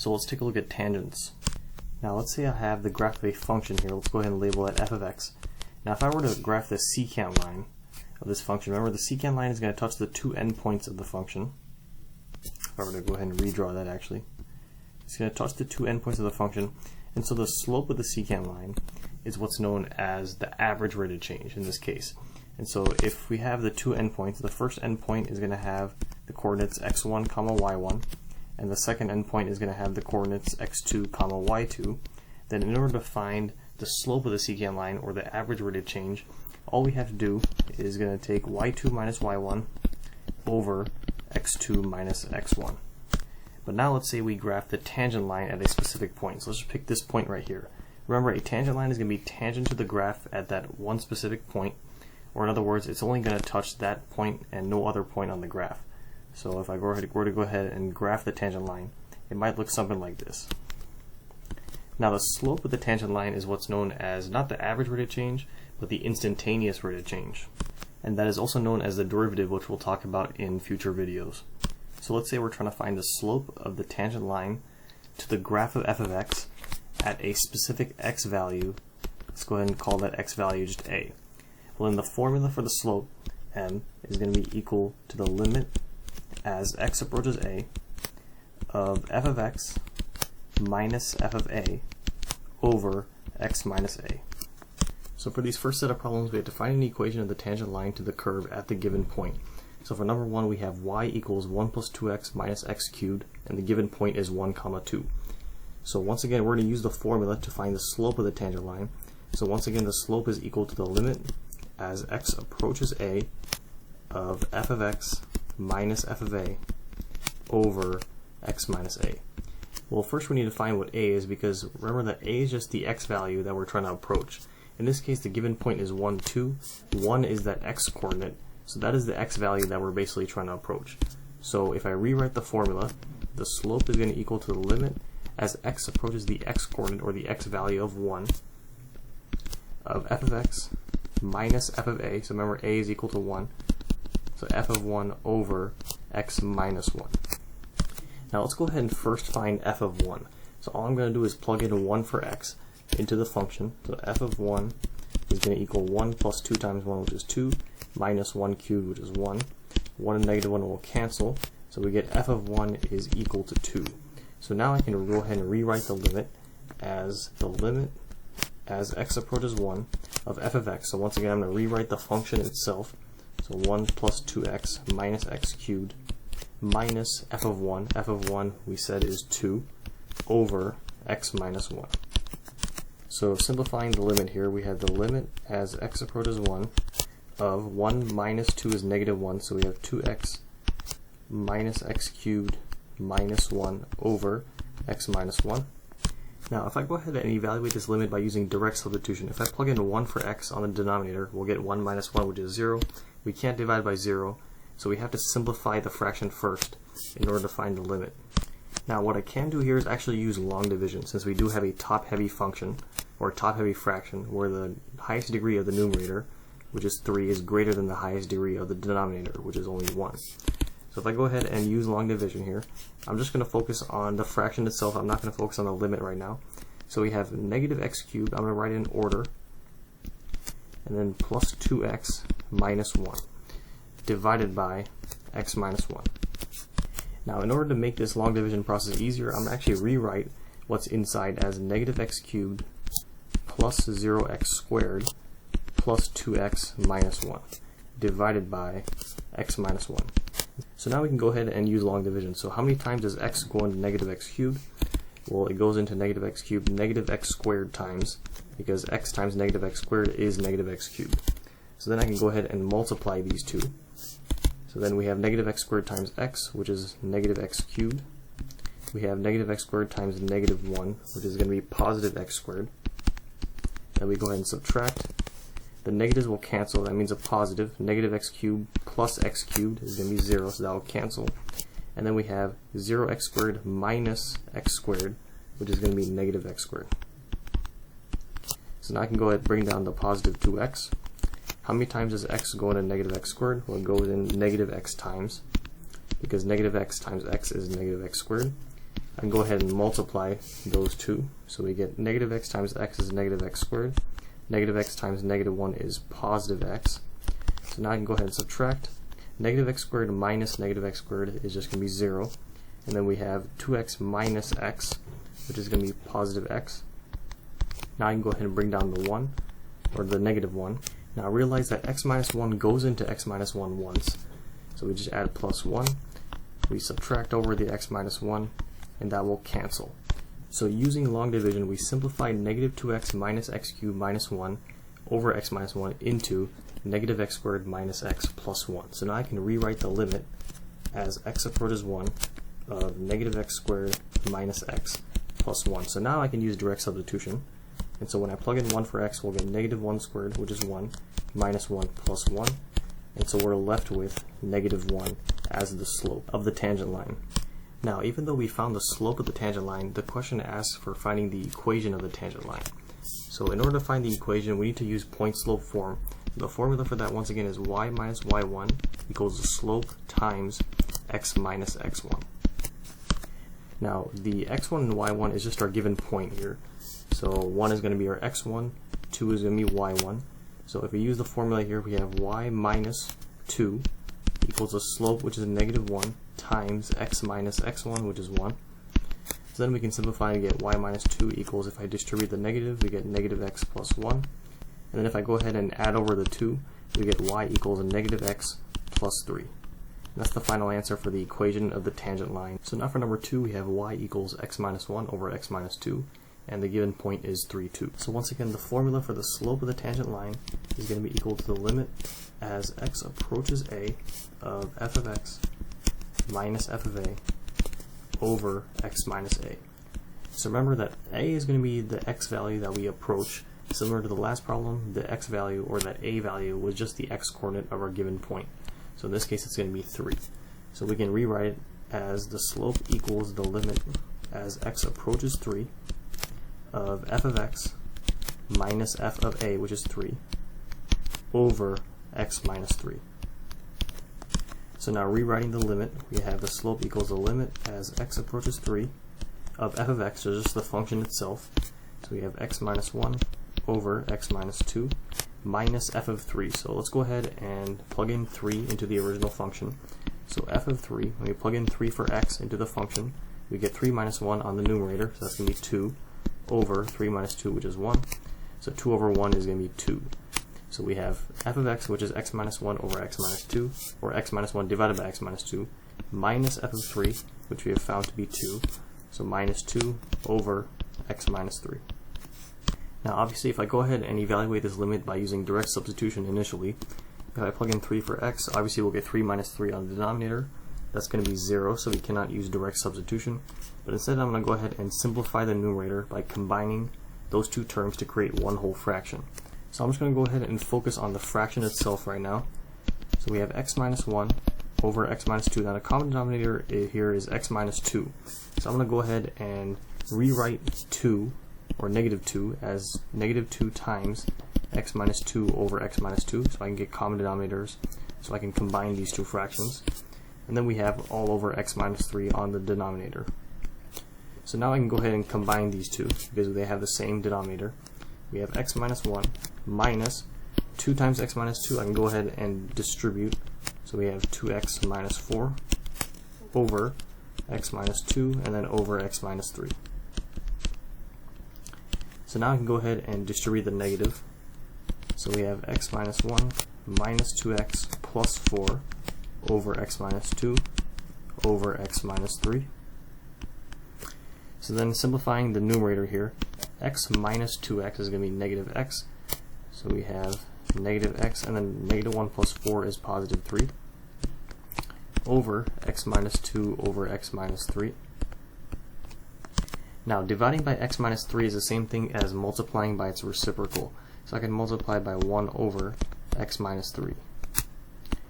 So let's take a look at tangents. Now let's say I have the graph of a function here. Let's go ahead and label it f of x. Now if I were to graph the secant line of this function, remember the secant line is going to touch the two endpoints of the function. If I were to go ahead and redraw that actually, it's going to touch the two endpoints of the function, and so the slope of the secant line is what's known as the average rate of change in this case. And so if we have the two endpoints, the first endpoint is going to have the coordinates x1 comma y1, and the second endpoint is going to have the coordinates x2 comma y2. Then in order to find the slope of the secant line, or the average rate of change, all we have to do is going to take y2 minus y1 over x2 minus x1. But now let's say we graph the tangent line at a specific point. So let's just pick this point right here. Remember, a tangent line is going to be tangent to the graph at that one specific point, or in other words, it's only going to touch that point and no other point on the graph. So if I were to go ahead and graph the tangent line, it might look something like this. Now the slope of the tangent line is what's known as not the average rate of change, but the instantaneous rate of change. And that is also known as the derivative, which we'll talk about in future videos. So let's say we're trying to find the slope of the tangent line to the graph of f of x at a specific x value. Let's go ahead and call that x value just a. Well, then the formula for the slope, m, is going to be equal to the limit as x approaches a of f of x minus f of a over x minus a. So for these first set of problems, we have to find an equation of the tangent line to the curve at the given point. So for number 1, we have y equals 1 plus 2x minus x cubed, and the given point is 1 comma 2. So once again, we're going to use the formula to find the slope of the tangent line. So once again, the slope is equal to the limit as x approaches a of f of x minus f of a over x minus a. Well, first we need to find what a is, because remember that a is just the x value that we're trying to approach. In this case, the given point is 1, 2. 1 is that x coordinate, so that is the x value that we're basically trying to approach. So if I rewrite the formula, the slope is going to equal to the limit as x approaches the x coordinate, or the x value of 1, of f of x minus f of a. So remember, a is equal to 1. So f of 1 over x minus 1. Now let's go ahead and first find f of 1. So all I'm going to do is plug in 1 for x into the function. So f of 1 is going to equal 1 plus 2 times 1, which is 2, minus 1 cubed, which is 1. 1 and negative 1 will cancel, so we get f of 1 is equal to 2. So now I can go ahead and rewrite the limit as x approaches 1 of f of x. So once again, I'm going to rewrite the function itself. So 1 plus 2x minus x cubed minus f of 1. F of 1 we said is 2 over x minus 1. So simplifying the limit here, we have the limit as x approaches 1 of 1 minus 2 is negative 1, so we have 2x minus x cubed minus 1 over x minus 1. Now if I go ahead and evaluate this limit by using direct substitution, if I plug in 1 for x on the denominator, we'll get 1 minus 1, which is 0. We can't divide by 0, so we have to simplify the fraction first in order to find the limit. Now what I can do here is actually use long division, since we do have a top-heavy function, or top-heavy fraction, where the highest degree of the numerator, which is 3, is greater than the highest degree of the denominator, which is only 1. So if I go ahead and use long division here, I'm just going to focus on the fraction itself. I'm not going to focus on the limit right now. So we have negative x cubed, I'm going to write in order, and then plus 2x minus 1, divided by x minus 1. Now in order to make this long division process easier, I'm going to actually rewrite what's inside as negative x cubed plus 0x squared plus 2x minus 1, divided by x minus 1. So now we can go ahead and use long division. So how many times does x go into negative x cubed? Well, it goes into negative x cubed negative x squared times, because x times negative x squared is negative x cubed. So then I can go ahead and multiply these two. So then we have negative x squared times x, which is negative x cubed. We have negative x squared times negative 1, which is going to be positive x squared. Then we go ahead and subtract. The negatives will cancel, that means a positive. Negative x cubed plus x cubed is going to be 0, so that will cancel. And then we have 0x squared minus x squared, which is going to be negative x squared. So now I can go ahead and bring down the positive 2x. How many times does x go into negative x squared? Well, it goes in negative x times, because negative x times x is negative x squared. I can go ahead and multiply those two. So we get negative x times x is negative x squared. Negative x times negative 1 is positive x. So now I can go ahead and subtract. Negative x squared minus negative x squared is just going to be 0. And then we have 2x minus x, which is going to be positive x. Now I can go ahead and bring down the 1, or the negative 1. Now realize that x minus 1 goes into x minus 1 once. So we just add plus 1. We subtract over the x minus 1, and that will cancel. So using long division, we simplify negative 2x minus x cubed minus 1 over x minus 1 into negative x squared minus x plus 1. So now I can rewrite the limit as x approaches 1 of negative x squared minus x plus 1. So now I can use direct substitution. And so when I plug in 1 for x, we'll get negative 1 squared, which is 1, minus 1 plus 1. And so we're left with negative 1 as the slope of the tangent line. Now, even though we found the slope of the tangent line, the question asks for finding the equation of the tangent line. So in order to find the equation, we need to use point-slope form. The formula for that, once again, is y minus y1 equals the slope times x minus x1. Now, the x1 and y1 is just our given point here. So 1 is going to be our x1, 2 is going to be y1. So if we use the formula here, we have y minus 2 equals the slope, which is negative 1, times x minus x1, which is 1. So then we can simplify and get y minus 2 equals, if I distribute the negative, we get negative x plus 1. And then if I go ahead and add over the 2, we get y equals negative x plus 3. And that's the final answer for the equation of the tangent line. So now for number 2, we have y equals x minus 1 over x minus 2. And the given point is 3, 2. So once again, the formula for the slope of the tangent line is going to be equal to the limit as x approaches a of f of x minus f of a over x minus a. So remember that a is going to be the x value that we approach. Similar to the last problem, the x value, or that a value, was just the x coordinate of our given point. So in this case, it's going to be 3. So we can rewrite it as the slope equals the limit as x approaches 3 of f of x minus f of a, which is 3, over x minus 3. So now rewriting the limit, we have the slope equals the limit as x approaches 3 of f of x, so just the function itself. So we have x minus 1 over x minus 2 minus f of 3. So let's go ahead and plug in 3 into the original function. So f of 3, when we plug in 3 for x into the function, we get 3 minus 1 on the numerator, so that's going to be 2 over 3 minus 2, which is 1. So 2 over 1 is going to be 2. So we have f of x, which is x minus 1 over x minus 2, or x minus 1 divided by x minus 2, minus f of 3, which we have found to be 2. So minus 2 over x minus 3. Now obviously, if I go ahead and evaluate this limit by using direct substitution initially, if I plug in 3 for x, obviously we'll get 3 minus 3 on the denominator. That's going to be 0, so we cannot use direct substitution. But instead, I'm going to go ahead and simplify the numerator by combining those two terms to create one whole fraction. So I'm just going to go ahead and focus on the fraction itself right now. So we have x minus 1 over x minus 2. Now the common denominator here is x minus 2. So I'm going to go ahead and rewrite 2, or negative 2, as negative 2 times x minus 2 over x minus 2. So I can get common denominators, so I can combine these two fractions. And then we have all over x minus 3 on the denominator. So now I can go ahead and combine these two because they have the same denominator. We have x minus 1 minus 2 times x minus 2. I can go ahead and distribute. So we have 2x minus 4 over x minus 2 and then over x minus 3. So now I can go ahead and distribute the negative. So we have x minus 1 minus 2x plus 4 over x minus 2 over x minus 3. So then simplifying the numerator here, x minus 2x is going to be negative x. So we have negative x, and then negative 1 plus 4 is positive 3, over x minus 2 over x minus 3. Now dividing by x minus 3 is the same thing as multiplying by its reciprocal. So I can multiply by 1 over x minus 3.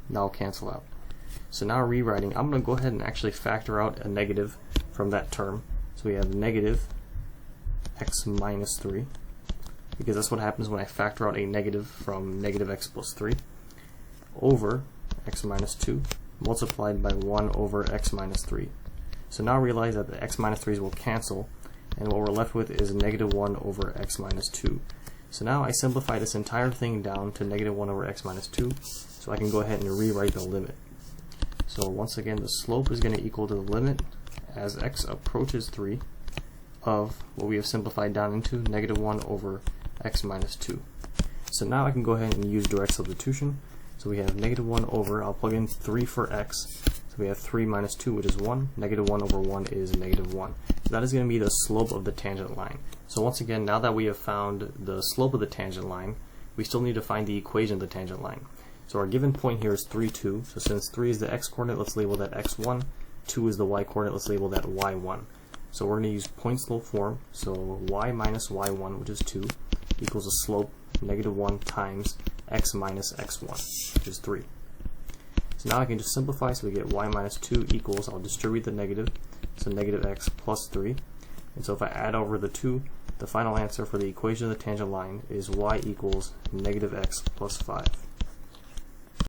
That'll cancel out. So now rewriting, I'm going to go ahead and actually factor out a negative from that term. So we have negative x minus 3, because that's what happens when I factor out a negative from negative x plus 3, over x minus 2 multiplied by 1 over x minus 3. So now realize that the x minus 3's will cancel, and what we're left with is negative 1 over x minus 2. So now I simplify this entire thing down to negative 1 over x minus 2, so I can go ahead and rewrite the limit. So once again, the slope is going to equal to the limit as x approaches 3 of what we have simplified down into negative 1 over x minus 2. So now I can go ahead and use direct substitution. So we have negative 1 over, I'll plug in 3 for x, so we have 3 minus 2, which is 1. Negative 1 over 1 is negative 1. So that is going to be the slope of the tangent line. So once again, now that we have found the slope of the tangent line, we still need to find the equation of the tangent line. So our given point here is 3, 2. So since 3 is the x coordinate, let's label that x1. 2 is the y coordinate, let's label that y1. So we're going to use point slope form. So y minus y1, which is 2, equals a slope negative 1 times x minus x1, which is 3. So now I can just simplify, so we get y minus 2 equals, I'll distribute the negative, so negative x plus 3. And so if I add over the 2, the final answer for the equation of the tangent line is y equals negative x plus 5.